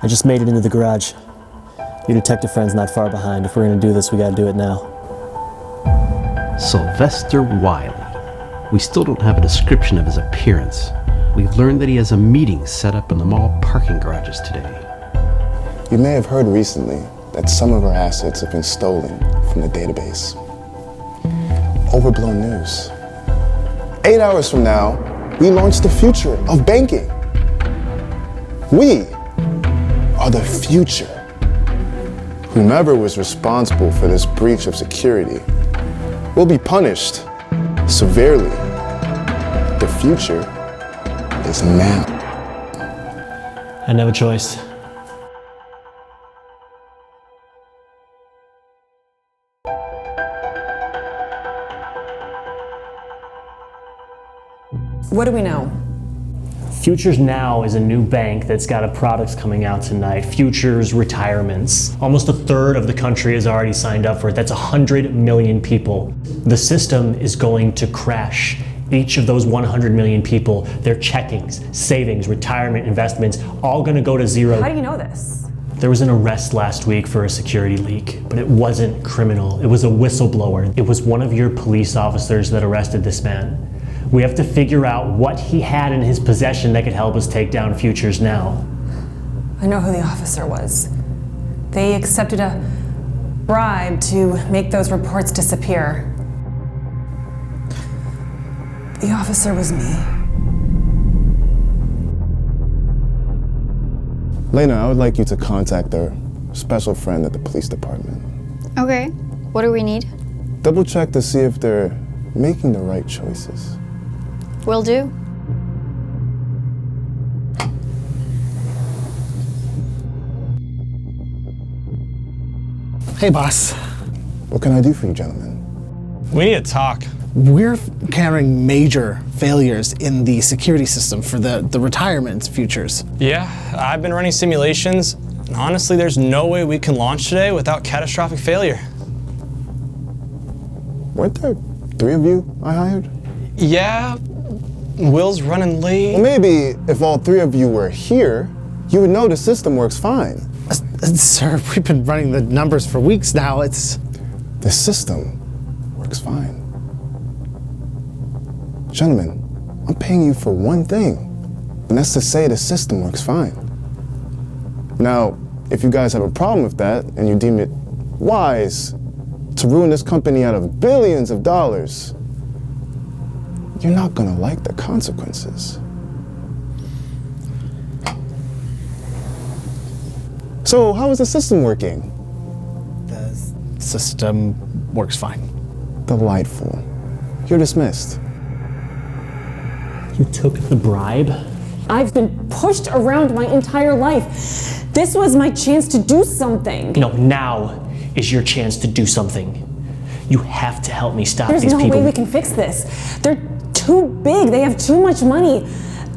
I just made it into the garage. Your detective friend's not far behind. If we're gonna do this, we gotta do it now. Sylvester Wiley. We still don't have a description of his appearance. We've learned that he has a meeting set up in the mall parking garages today. You may have heard recently that some of our assets have been stolen from the database. Overblown news. 8 hours from now, we launch the future of banking. We are the future. Whomever was responsible for this breach of security will be punished severely. The future is now. I didn't have a choice. What do we know? Futures Now is a new bank that's got a product coming out tonight, Futures Retirements. Almost a third of the country has already signed up for it. That's 100 million people. The system is going to crash. Each of those 100 million people, their checkings, savings, retirement, investments, all gonna go to zero. How do you know this? There was an arrest last week for a security leak, but it wasn't criminal. It was a whistleblower. It was one of your police officers that arrested this man. We have to figure out what he had in his possession that could help us take down Futures Now. I know who the officer was. They accepted a bribe to make those reports disappear. The officer was me. Lena, I would like you to contact our special friend at the police department. Okay. What do we need? Double check to see if they're making the right choices. Will do. Hey, boss. What can I do for you, gentlemen? We need to talk. We're encountering major failures in the security system for the retirement futures. Yeah, I've been running simulations, and honestly, there's no way we can launch today without catastrophic failure. Weren't there 3 of you I hired? Yeah, Will's running late. Well, maybe if all 3 of you were here, you would know the system works fine. Sir, we've been running the numbers for weeks now. The system works fine. Gentlemen, I'm paying you for one thing, and that's to say the system works fine. Now, if you guys have a problem with that, and you deem it wise to ruin this company out of billions of dollars, you're not gonna like the consequences. So, how is the system working? The system works fine. Delightful. You're dismissed. You took the bribe? I've been pushed around my entire life. This was my chance to do something. No, now is your chance to do something. You have to help me stop these people. There's no way we can fix this. They're too big. They have too much money.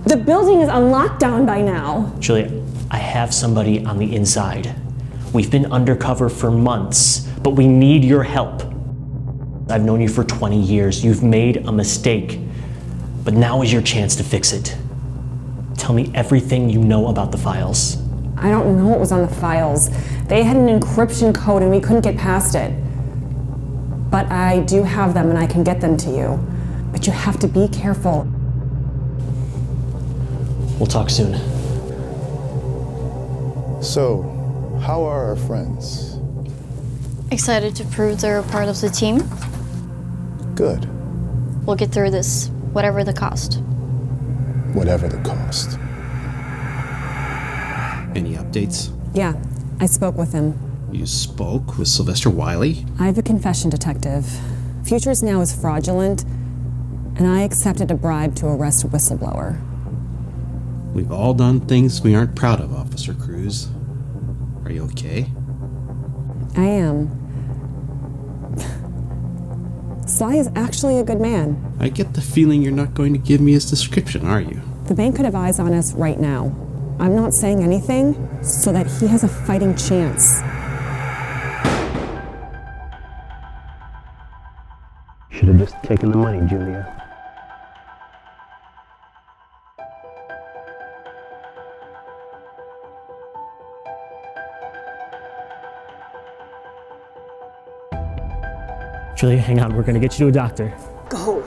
The building is on lockdown by now. Julia, I have somebody on the inside. We've been undercover for months, but we need your help. I've known you for 20 years. You've made a mistake, but now is your chance to fix it. Tell me everything you know about the files. I don't know what was on the files. They had an encryption code and we couldn't get past it. But I do have them and I can get them to you. But you have to be careful. We'll talk soon. So, how are our friends? Excited to prove they're a part of the team? Good. We'll get through this, whatever the cost. Whatever the cost. Any updates? Yeah, I spoke with him. You spoke with Sylvester Wiley? I have a confession, detective. Futures Now is fraudulent, and I accepted a bribe to arrest a whistleblower. We've all done things we aren't proud of, Officer Cruz. Are you okay? I am. SLY is actually a good man. I get the feeling you're not going to give me his description, are you? The bank could have eyes on us right now. I'm not saying anything so that he has a fighting chance. Should have just taken the money, Julia. Julia, hang on. We're gonna get you to a doctor. Go.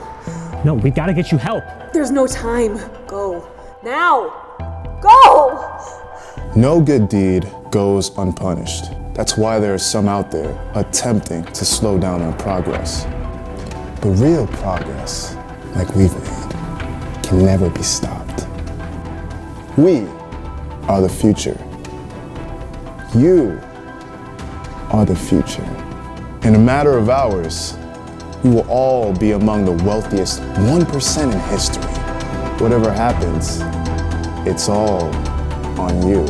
No, we gotta get you help. There's no time. Go. Now. Go! No good deed goes unpunished. That's why there are some out there attempting to slow down our progress. But real progress, like we've made, can never be stopped. We are the future. You are the future. In a matter of hours, we will all be among the wealthiest 1% in history. Whatever happens, it's all on you.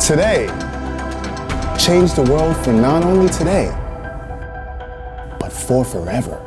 Today, change the world for not only today, but for forever.